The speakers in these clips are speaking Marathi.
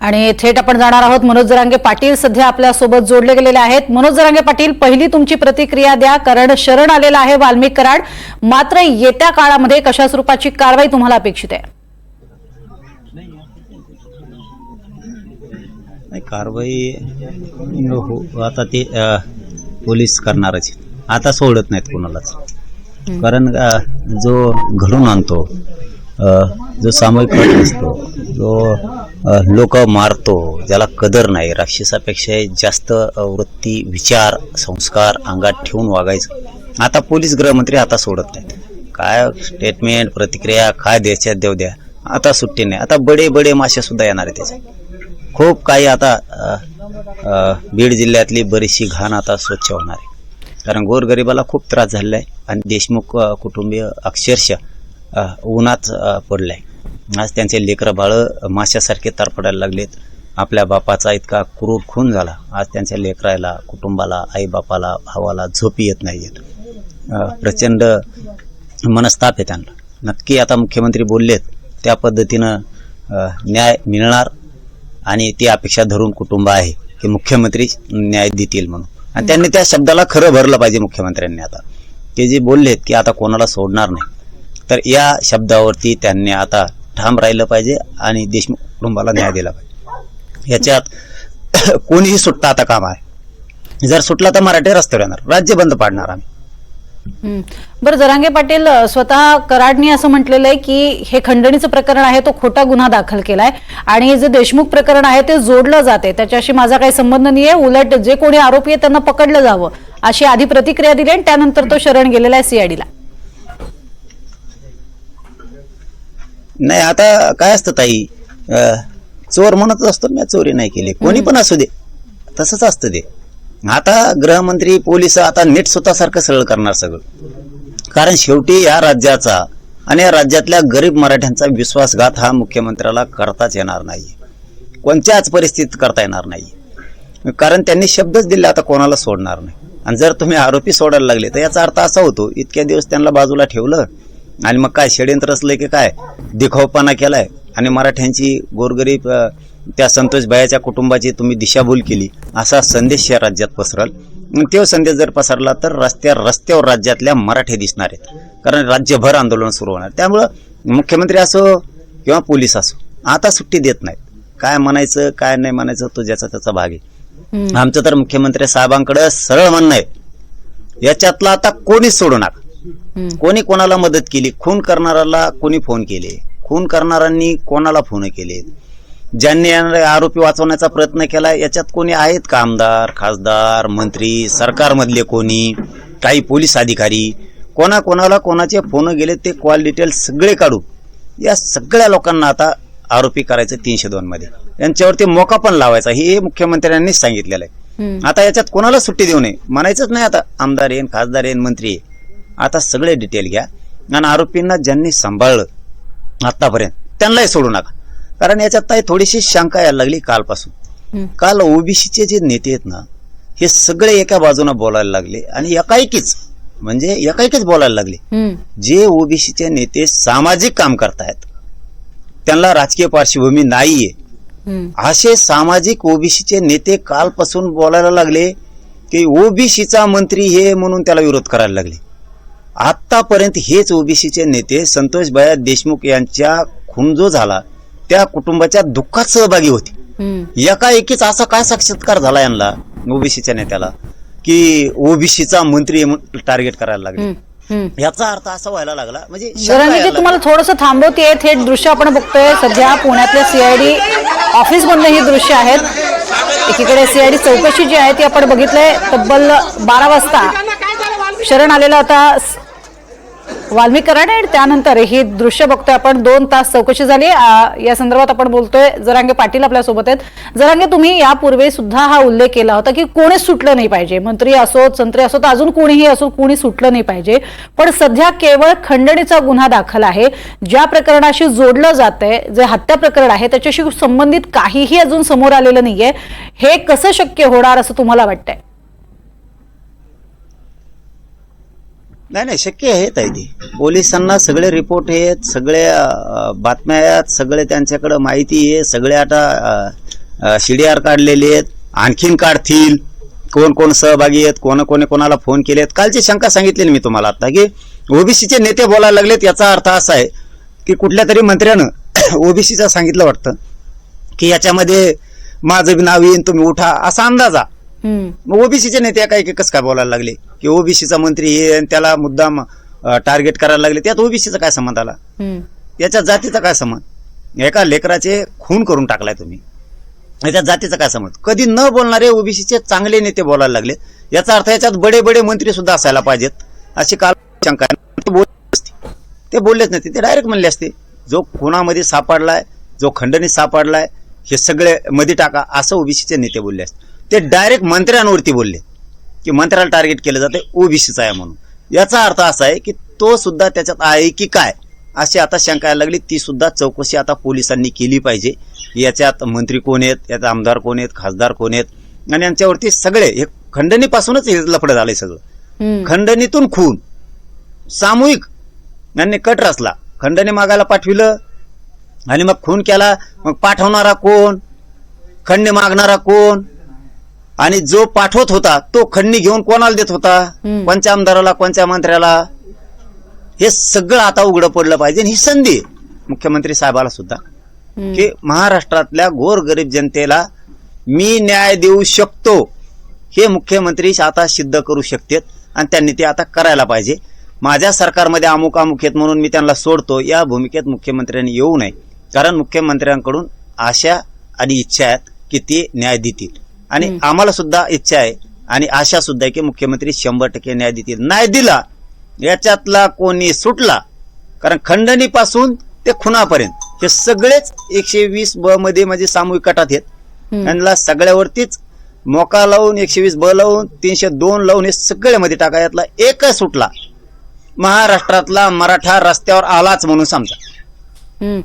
आणि थेट आपण जाणार आहोत मनोज जरांगे पाटील सध्या आपल्या सोबत जोडले गेलेले आहेत। मनोज जरांगे पाटील, पहिली तुमची प्रतिक्रिया द्या, कारण शरण आलेला आहे वाल्मिक कराड, मात्र येत्या काळामध्ये कशा स्वरूपाची कारवाई तुम्हाला अपेक्षित आहे? कारवाई आता ते पोलीस करणारच, आता सोडत नाहीत कोणालाच। कारण जो घडून आणतो, जो सामूहिक असतो, जो लोक मारतो, ज्याला कदर नाही, राक्षसापेक्षा जास्त वृत्ती, विचार, संस्कार अंगात ठेवून वागायचं, आता पोलीस गृहमंत्री आता सोडत नाहीत। काय स्टेटमेंट, प्रतिक्रिया काय द्यायच्या देऊ द्या, आता सुट्टी नाही। आता बडे बडे मासे सुद्धा येणार आहे त्याचे, खूप काही। आता बीड जिल्ह्यातली बरीचशी घाण आता स्वच्छ होणार आहे, कारण गोरगरिबाला खूप त्रास झालेला आहे आणि देशमुख कुटुंबीय अक्षरशः उन्हात पडलाय। आज त्यांचे लेकरं बाळ माशासारखे तरफडायला लागलेत। आपल्या बापाचा इतका क्रूर खून झाला, आज त्यांच्या लेकराला, कुटुंबाला, आई बापाला, भावाला झोपी येत नाहीयेत। प्रचंड मनस्ताप आहे त्यांना। नक्की आता मुख्यमंत्री बोललेत त्या पद्धतीनं न्याय मिळणार आणि ती अपेक्षा धरून कुटुंब आहे की मुख्यमंत्री न्याय देतील म्हणून, आणि त्यांनी त्या शब्दाला खरं भरलं पाहिजे मुख्यमंत्र्यांनी। आता ते जे बोललेत की आता कोणाला सोडणार नाही, तर या शब्दावरती त्यांनी आता ठाम राहिलं पाहिजे आणि देशमुख कुटुंबाला न्याय दिला पाहिजे। याच्यात कोणीही सुटता आता काम आहे, जर सुटला तर मराठी रस्त्यावर येणार, राज्य बंद पाडणार आम्ही। बरं, जरांगे पाटील, स्वतः कराडनी असं म्हटलेलं आहे की हे खंडणीचं प्रकरण आहे तो खोटा गुन्हा दाखल केलाय आणि जे देशमुख प्रकरण आहे ते जोडलं जाते, त्याच्याशी माझा काही संबंध नाहीये, उलट जे कोणी आरोपी आहे त्यांना पकडलं जावं अशी आधी प्रतिक्रिया दिली आणि त्यानंतर तो शरण गेलेला आहे सीआयडीला। नाही, आता काय असतं ताई, चोर म्हणत असतो मी चोरी नाही केली, कोणी पण असू दे, तसंच असतं ते। आता गृहमंत्री, पोलीस आता नीट स्वतःसारखं सरळ करणार सगळं, कारण शेवटी या राज्याचा आणि या राज्यातल्या गरीब मराठ्यांचा विश्वासघात हा मुख्यमंत्र्याला करताच येणार नाही, कोणत्याच परिस्थितीत करता येणार नाही, कारण त्यांनी शब्दच दिले आता कोणाला सोडणार नाही। आणि जर तुम्ही आरोपी सोडायला लागले तर याचा अर्थ असा होतो, इतक्या दिवस त्यांना बाजूला ठेवलं आणि मग काय षड्यंत्र असलंय की काय, दिखावपणा केलाय आणि मराठ्यांची गोरगरीब त्या संतोष भाईच्या कुटुंबाची तुम्ही दिशाभूल केली, असा संदेश या राज्यात पसरल। तो संदेश जर पसरला तर रस्त्यावर राज्यातल्या मराठे दिसणार आहेत, कारण राज्यभर आंदोलन सुरू होणार। त्यामुळं मुख्यमंत्री असो किंवा पोलीस असो आता सुट्टी देत नाहीत, काय म्हणायचं काय नाही म्हणायचं तो ज्याचा त्याचा भाग आहे। आमचं तर मुख्यमंत्री साहेबांकडे सरळ म्हणणं आहे, याच्यातला आता कोणीच सोडू नका। कोणी कोणाला मदत केली, खून करणाऱ्याला कोणी फोन केले, खून करणाऱ्यांनी कोणाला फोन केले, ज्यांनी आरोपी वाचवण्याचा प्रयत्न केला, याच्यात कोणी आहेत का? आमदार, खासदार, मंत्री, सरकारमधले कोणी, काही पोलीस अधिकारी, कोणाला कोणाचे फोन गेले ते कॉल डिटेल सगळे काढू, या सगळ्या लोकांना आता आरोपी करायचं 302 मध्ये, यांच्यावरती मोका पण लावायचा, हे मुख्यमंत्र्यांनीच सांगितलेलं आहे। आता याच्यात कोणाला सुट्टी देऊ नये, म्हणायचंच नाही आता आमदार येईन, खासदार येईन, मंत्री येईन, आता सगळे डिटेल घ्या आणि आरोपींना ज्यांनी सांभाळलं आतापर्यंत त्यांनाही सोडू नका, कारण याच्यात काही थोडीशी शंका यायला लागली कालपासून। काल ओबीसीचे जे नेते आहेत ना, हे सगळे एका बाजूने बोलायला लागले आणि एकाएकीच बोलायला लागले। जे ओबीसीचे नेते सामाजिक काम करतायत, त्यांना राजकीय पार्श्वभूमी नाहीये, असे सामाजिक ओबीसीचे नेते कालपासून बोलायला लागले की ओबीसीचा मंत्री हे म्हणून त्याला विरोध करायला लागले। आतापर्यंत हेच ओबीसीचे नेते संतोष भाई देशमुख यांच्या खून जो झाला त्या कुटुंबाच्या दुःखात सहभागी होते। एकाएकीच असा काय साक्षात्कार झाला यांना, ओबीसीच्या नेत्याला, की ओबीसीचा मंत्री टार्गेट करायला लागले। याचा अर्थ असा व्हायला लागला, म्हणजे तुम्हाला थोडंसं थांबवते, थेट दृश्य आपण बघतोय सध्या पुण्यातल्या सीआयडी ऑफिस मधले ही दृश्य आहेत। एकीकडे सीआयडी चौकशी जी आहे ती आपण बघितलंय, तब्बल 12 वाजता शरण आलेला होता वाल्मिक कराड आणि त्यानंतर ही दृश्य बघतोय आपण, 2 तास चौकशी झाली। या संदर्भात आपण बोलतोय, जरांगे पाटील आपल्या सोबत आहेत। जरांगे, तुम्ही यापूर्वी सुद्धा हा उल्लेख केला होता की कोणी सुटलं नाही पाहिजे, मंत्री असो, संत्री असो, अजून कोणीही असो, कोणी सुटलं नाही पाहिजे, पण सध्या केवळ खंडणीचा गुन्हा दाखल आहे, ज्या प्रकरणाशी जोडलं जातंय, जे हत्या प्रकरण आहे त्याच्याशी संबंधित काहीही अजून समोर आलेलं नाहीये, हे कसं शक्य होणार असं तुम्हाला वाटतंय? नाही, शक्य आहे ताई, ते पोलिसांना सगळे रिपोर्ट आहेत, सगळ्या बातम्या आहेत, सगळे त्यांच्याकडे माहिती आहे, सगळे आता CDR काढलेले आहेत, आणखीन काढतील. कोण कोण सहभागी आहेत, कोणाला फोन केलेत. कालची शंका सांगितलेली मी तुम्हाला आता की ओबीसीचे नेते बोलायला लागलेत. याचा अर्थ असा आहे की कुठल्या तरी मंत्र्यानं ओबीसीचं सांगितलं वाटतं की याच्यामध्ये माझं बी नाव येईन, तुम्ही उठा, असा अंदाजा. मग ओबीसीचे नेते काय कसं काय बोलायला लागले की ओबीसीचा मंत्री येईन, त्याला मुद्दाम टार्गेट करायला लागले. त्यात ओबीसीचा काय संबंध आला, याच्या जातीचा काय संबंध? एका लेकराचे खून करून टाकलाय तुम्ही, याच्या जातीचा काय संबंध? कधी न बोलणारे ओबीसीचे चांगले नेते बोलायला लागले. याचा अर्थ याच्यात बडे बडे मंत्री सुद्धा असायला पाहिजेत, अशी काल शंका आहे. ते बोललेच नाही, ते डायरेक्ट म्हणले असते जो खुनामध्ये सापडलाय, जो खंडणीत सापडलाय, हे सगळे मध्ये टाका, असं ओबीसीचे नेते बोलले असते. ते डायरेक्ट मंत्र्यांवरती बोलले की मंत्र्याला टार्गेट केलं जाते, ओबीसीचा आहे म्हणून. याचा अर्थ असा आहे की तो सुद्धा त्याच्यात आहे की काय, अशी आता शंका यायला लागली. ती सुद्धा चौकशी आता पोलिसांनी केली पाहिजे. याच्यात मंत्री कोण आहेत, यात आमदार कोण आहेत, खासदार कोण आहेत, आणि यांच्यावरती सगळे हे खंडणीपासूनच हे लफडं झालंय सगळं. खंडणीतून खून सामूहिक यांनी कट रचला. खंडणी मागायला पाठविलं आणि मग खून केला. मग पाठवणारा कोण, खंडणी मागणारा कोण, आणि जो पाठवत होता तो खंडणी घेऊन कोणाला देत होता, कोणत्या आमदाराला, कोणत्या मंत्र्याला, हे सगळं आता उघडं पडलं पाहिजे. ही संधी मुख्यमंत्री साहेबाला सुद्धा की महाराष्ट्रातल्या गोरगरीब जनतेला मी न्याय देऊ शकतो, हे मुख्यमंत्री आता सिद्ध करू शकतात आणि त्यांनी ते आता करायला पाहिजे. माझ्या सरकारमध्ये अमुक आहेत म्हणून मी त्यांना सोडतो, या भूमिकेत मुख्यमंत्र्यांनी येऊ नये. कारण मुख्यमंत्र्यांकडून आशा आणि इच्छा आहेत की ते न्याय देतील, आणि आम्हाला सुद्धा इच्छा आहे आणि आशा सुद्धा आहे की मुख्यमंत्री 100% न्याय देतील. नाही दिला याच्यातला कोणी सुटला, कारण खंडणीपासून ते खुनापर्यंत हे सगळेच 120B मध्ये म्हणजे सामूहिक कटात आहेत. त्यांना सगळ्यावरतीच मोका लावून 120B लावून 302 लावून हे सगळे मध्ये टाका. यातला एकच सुटला, महाराष्ट्रातला मराठा रस्त्यावर आलाच म्हणून समजा.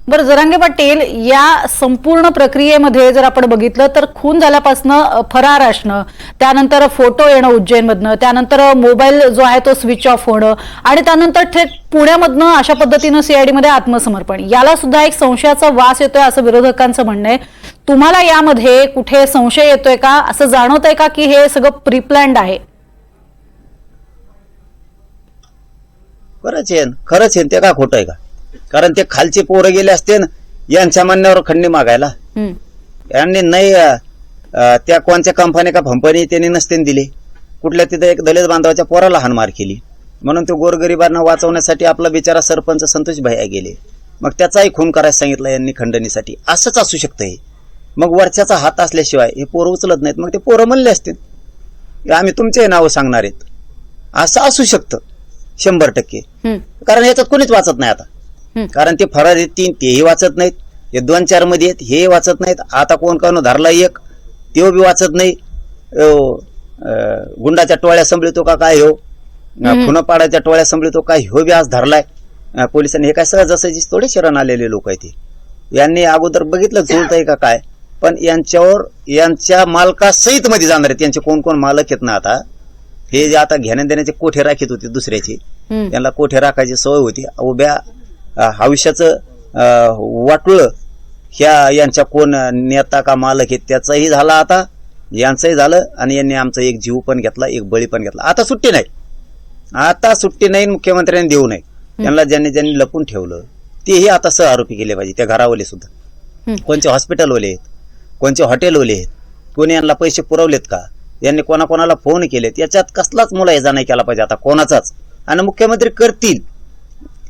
बरं जरांगे पाटील, या संपूर्ण प्रक्रियेमध्ये जर आपण बघितलं तर खून झाल्यापासून फरार असणं, त्यानंतर फोटो येणं उज्जैनमधनं, त्यानंतर मोबाईल जो आहे तो स्विच ऑफ होणं, आणि त्यानंतर थेट पुण्यामधनं अशा पद्धतीनं CID मध्ये आत्मसमर्पण, याला सुद्धा एक संशयाचा वास येतोय असं विरोधकांचं म्हणणं आहे. तुम्हाला यामध्ये कुठे संशय येतोय का, असं जाणवतंय का की हे सगळं प्रीप्लॅन्ड आहे? खरंच आहे ते का खोटं आहे का? कारण ते खालचे पोरं गेले असते ना यांच्या म्हणण्यावर खंडणी मागायला, यांनी नाही त्या कोणत्या कंपनी का फंपनी त्यांनी नसते दिले. कुठल्या तिथे एक दलित बांधवाच्या पोराला हाणमार केली म्हणून तो गोरगरिबांना वाचवण्यासाठी आपला बिचारा सरपंच संतोष भैया गेले, मग त्याचाही खून करायला सांगितलं यांनी खंडणीसाठी. असंच असू शकतं हे. मग वरच्याचा हात असल्याशिवाय हे पोरं उचलत नाहीत. मग ते पोरं म्हणले असतील आम्ही तुमचे नाव सांगणार आहेत, असं असू शकतं 100%. कारण याच्यात कोणीच वाचत नाही आता, कारण ते फरार आहेत 3 तेही वाचत नाहीत, हे 2-4 मध्ये आहेत हे वाचत नाहीत. आता कोण धरला एक तो बी वाचत नाही. गुंडाच्या टोळ्या संभळतो का काय, हो खुनपाडाच्या टोळ्या संभळतो काय, हो बी आज धरलाय पोलिसांनी. हे काय सहजासहजी थोडे शरण आलेले लोक आहेत, यांनी अगोदर बघितलं जुळत आहे का काय. पण यांच्यावर यांच्या मालकासहित मध्ये जाणार आहेत. यांचे कोण कोण मालक आहेत ना आता, हे जे आता घेण्या देण्याचे कोठे राखीत होते दुसऱ्याचे, त्यांना कोठे राखायची सवय होती. उभ्या आयुष्याचं वाटलं ह्या यांच्या कोण नेता का मालक आहेत त्याचंही झालं, आता यांचंही झालं, आणि यांनी आमचा एक जीव पण घेतला, एक बळी पण घेतला. आता सुट्टी नाही, आता सुट्टी नाही. मुख्यमंत्र्यांनी देऊ नये. यांना ज्यांनी लपून ठेवलं तेही आता सह आरोपी केले पाहिजे. त्या घरावले सुद्धा, कोणचे हॉस्पिटलवाले आहेत, कोणचे हॉटेलवाले आहेत, कोणी यांना पैसे पुरवलेत का, यांनी कोणाकोणाला फोन केलेत, याच्यात कसलाच मुलायजा नाही केला पाहिजे आता कोणाचाच. आणि मुख्यमंत्री करतील,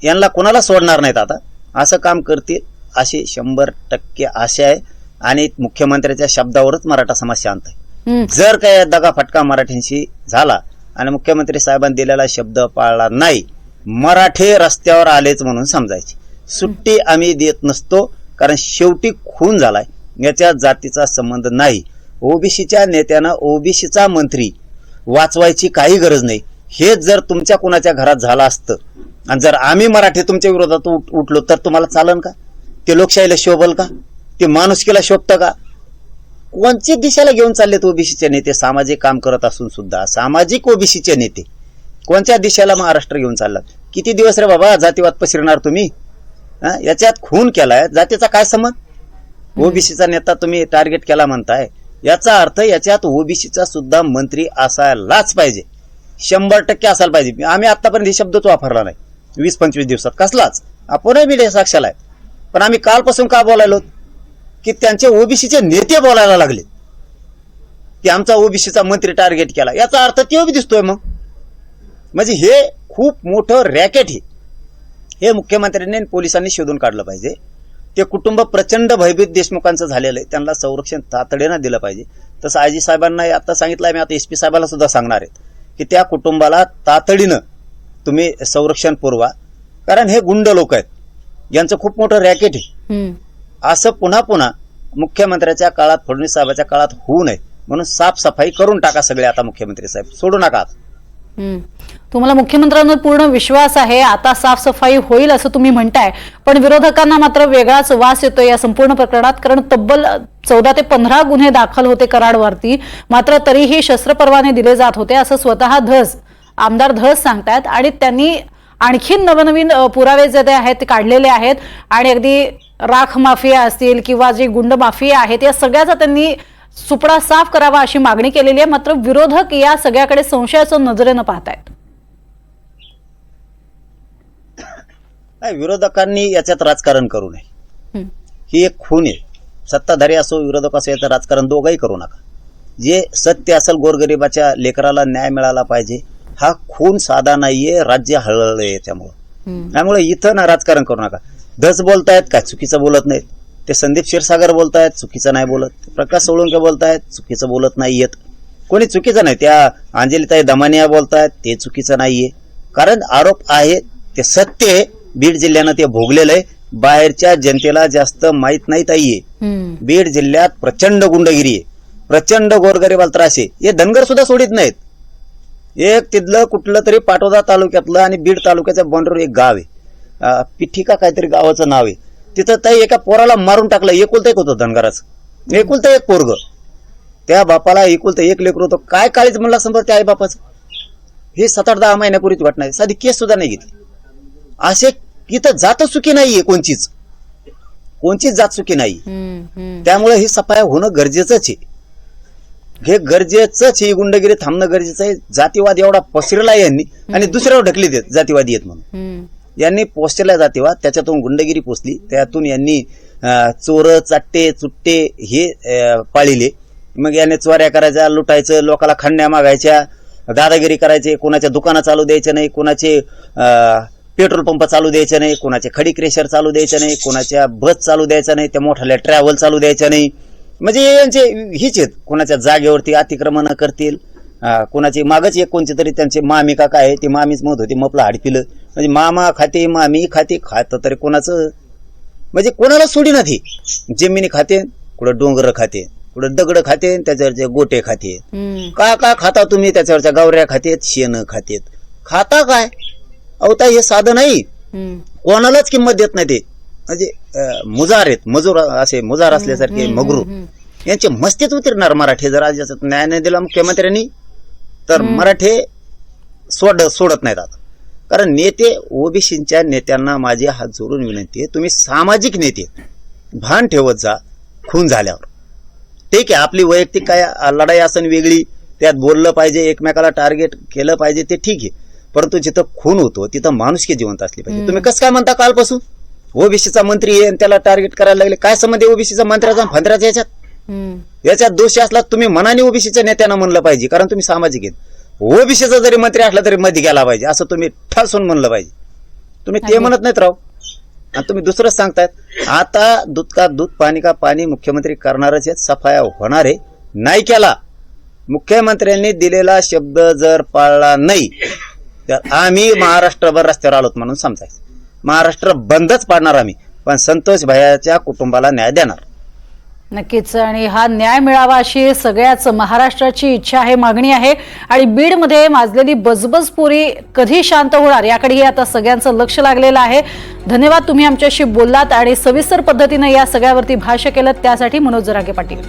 यांना कोणाला सोडणार नाहीत. आता असं काम करतील अशी 100% आशा आहे. आणि मुख्यमंत्र्याच्या शब्दावरच मराठा समाज शांत आहे. जर काय दगाफटका मराठ्यांशी झाला आणि मुख्यमंत्री साहेबांनी दिलेला शब्द पाळला नाही, मराठे रस्त्यावर आलेच म्हणून समजायचे. सुट्टी आम्ही देत नसतो, कारण शेवटी खून झालाय, याच्या जातीचा संबंध नाही. ओबीसीच्या नेत्यानं ओबीसीचा मंत्री वाचवायची काही गरज नाही. हेच जर तुमच्या कुणाच्या घरात झालं असतं आणि जर आम्ही मराठी तुमच्या विरोधात उठलो तर तुम्हाला चालन का? ते लोकशाहीला शोभल का? ते माणुसकीला शोभतं का? कोणत्या दिशेला घेऊन चाललेत ओबीसीचे नेते? सामाजिक काम करत असून सुद्धा सामाजिक ओबीसीचे नेते कोणत्या दिशेला महाराष्ट्र घेऊन चाललात? किती दिवस रे बाबा जातीवाद पसरणार तुम्ही? याच्यात खून केलाय, जातीचा काय संबंध? ओबीसीचा नेता तुम्ही टार्गेट केला म्हणताय, याचा अर्थ याच्यात ओबीसीचा सुद्धा मंत्री असायलाच पाहिजे, 100% असायला पाहिजे. आम्ही आतापर्यंत हे शब्दच वापरला नाही 20-25 दिवसात कसलाच. आपणही मीडिया साक्षाला आहे, पण आम्ही कालपासून का बोलायलो की त्यांचे ओबीसीचे नेते बोलायला लागले की आमचा ओबीसीचा मंत्री टार्गेट केला. याचा अर्थ तो बी दिसतोय. मग म्हणजे हे खूप मोठं रॅकेट हे मुख्यमंत्र्यांनी आणि पोलिसांनी शोधून काढलं पाहिजे. ते कुटुंब प्रचंड भयभीत देशमुखांचं झालेलं आहे, त्यांना संरक्षण तातडीनं दिलं पाहिजे. तसं आजी साहेबांना आता सांगितलं आहे, मी आता SP साहेबांना सुद्धा सांगणार आहे की त्या कुटुंबाला तातडीनं तुम्ही संरक्षण पुरवा, कारण हे गुंड लोक आहेत, यांचं खूप मोठं रॅकेट आहे. असं पुन्हा पुन्हा मुख्यमंत्र्याच्या काळात, फडणवीस साहेबांच्या काळात होऊ नये म्हणून साफसफाई करून टाका सगळे. आता मुख्यमंत्री साहेब सोडू नका. तुम्हाला मुख्यमंत्र्यांवर पूर्ण विश्वास आहे, आता साफसफाई होईल असं तुम्ही म्हणताय, पण विरोधकांना मात्र वेगळाच वास येतोय या संपूर्ण प्रकरणात. कारण तब्बल 14 ते 15 गुन्हे दाखल होते कराडवरती, मात्र तरीही शस्त्र परवाने दिले जात होते असं स्वतः आमदार धस सांगतायत. आणि त्यांनी आणखीन नवनवीन पुरावे जे आहेत ते काढलेले आहेत. आणि अगदी राख माफिया असतील किंवा जी गुंड माफिया आहेत, या सगळ्याचा त्यांनी सुपडा साफ करावा अशी मागणी केलेली आहे. मात्र विरोधक या सगळ्याकडे संशयाच्या नजरेनं पाहतायत. विरोधकांनी याच्यात राजकारण करू नये. ही एक खून आहे. सत्ताधारी असो विरोधक असो याचं राजकारण दोघंही करू नका. जे सत्य असेल, गोरगरिबाच्या लेकराला न्याय मिळाला पाहिजे, हा खून साधा नाहीये, राज्य हळहळलंय. त्यामुळे इथं ना राजकारण करू नका. धस बोलतायत काय चुकीचं बोलत नाहीत, ते संदीप क्षीरसागर बोलतायत चुकीचं नाही बोलत, प्रकाश सोळुंके बोलतायत चुकीचं बोलत नाहीयेत, कोणी चुकीचं नाही. त्या अंजलीताई दमानिया बोलतायत ते चुकीचं नाहीये, कारण आरोप आहे ते सत्य आहे. बीड जिल्ह्यानं ते भोगलेलं आहे, बाहेरच्या जनतेला जास्त माहित नाही ताईये. बीड जिल्ह्यात प्रचंड गुंडगिरी आहे, प्रचंड गोरगरिबाला त्रास आहे. हे धनगर सुद्धा सोडित नाहीत. एक तिथलं कुठलं तरी पाटोदा तालुक्यातलं आणि बीड तालुक्याच्या बॉर्डरवर एक गाव आहे, पिठिका काहीतरी गावाचं नाव आहे. तिथं ताई एका पोराला मारून टाकलं. एकुलतं एक होतं धनगराचं, एकुलतं एक पोरग. त्या बापाला एकुलतं एक लेकर होतं. काय काळीच म्हणला समोर त्या आई बापाचं. हे 7-10 महिन्यापूर्वीच वाटणार, साधी केस सुद्धा नाही घेतली. असे इथं जात चुकी नाहीये, कोणचीच जात चुकी नाही. त्यामुळे ही सफाया होणं गरजेचंच आहे. हे गरजेचंच, ही गुंडगिरी थांबणं गरजेचं आहे. जातीवाद एवढा पसरला यांनी आणि दुसऱ्यावर ढकली देत जातीवादी आहेत म्हणून. यांनी पोचलेला जातीवाद, त्याच्यातून गुंडगिरी पोचली, त्यातून यांनी चोर चाट्टे चुट्टे हे पाळिले. मग याने चोऱ्या करायच्या, लुटायचं, लोकांना खंड्या मागायच्या, दादागिरी करायचे, कोणाच्या दुकानं चालू द्यायचे नाही, कोणाचे पेट्रोल पंप चालू द्यायचे नाही, कोणाचे खडी क्रेशर चालू द्यायचे नाही, कोणाच्या बस चालू द्यायचा नाही, त्या मोठ्याल्या ट्रॅव्हल चालू द्यायच्या नाही. म्हणजे यांचे हीच आहेत, कोणाच्या जागेवरती अतिक्रमण करतील, कोणाची मागच एक कोणची तरी त्यांचे मामी का काय, ती मामीच म्हणत होती मपला हाड पिलं. म्हणजे मामा खाते, मामी खाते, खात तरी कोणाचं म्हणजे कोणाला सोडी नाही. जमिनी खाते, कुठं डोंगर खाते, कुठं दगड खाते, त्याच्यावरचे गोटे खाते. का खाता तुम्ही? त्याच्यावरच्या गावऱ्या खातेत, शेण खातेत. खाता काय अवता? हे साधं नाही, कोणालाच किंमत देत नाही. ते म्हणजे मुजार आहेत, मजूर, असे मुजार असल्यासारखे मगरू. यांचे मस्तीत उतरणार मराठे. जर आज न्याय नाही दिला मुख्यमंत्र्यांनी तर मराठे सोडत नाहीत आता. कारण नेते, ओबीसीच्या नेत्यांना माझी हात जोडून विनंती आहे, तुम्ही सामाजिक नेते, भान ठेवत जा. खून झाल्यावर ठीक आहे, आपली वैयक्तिक काय लढाई असन वेगळी, त्यात बोललं पाहिजे, एकमेकाला टार्गेट केलं पाहिजे, ते ठीक आहे. परंतु जिथं खून होतो तिथं माणुसकी जिवंत असली पाहिजे. तुम्ही कसं काय म्हणता कालपासून ओबीसीचा मंत्री आहे त्याला टार्गेट करायला लागले? काय संबंध आहे ओबीसीचा मंत्र्याचा फंद्राचा? याच्यात दोष असला तुम्ही मनाने ओबीसीच्या नेत्यांना म्हणलं पाहिजे, कारण तुम्ही सामाजिक आहेत. ओबीसीचा जरी मंत्री असला तरी मध्ये गेला पाहिजे असं तुम्ही ठासून म्हणलं पाहिजे. तुम्ही ते म्हणत नाहीत राव, आणि तुम्ही दुसरंच सांगतायत. आता दूध का दूध, पाणी का पाणी मुख्यमंत्री करणारच आहेत, सफाया होणार आहे. नाही केला, मुख्यमंत्र्यांनी दिलेला शब्द जर पाळला नाही तर आम्ही महाराष्ट्रभर रस्त्यावर आलोत म्हणून समजायचं. महाराष्ट्र बंदच पाडणार आम्ही, पण संतोष भैयाच्या कुटुंबाला न्याय देणार. नक्कीच, आणि हा न्याय मिळावा अशी सगळ्याच महाराष्ट्राची इच्छा आहे, मागणी आहे. आणि बीडमध्ये माजलेली बजबजपुरी कधी शांत होणार याकडेही आता सगळ्यांचं लक्ष लागलेलं आहे. धन्यवाद, तुम्ही आमच्याशी बोललात आणि सविस्तर पद्धतीने या सगळ्यावरती भाष्य केलं, त्यासाठी मनोज जरांगे पाटील.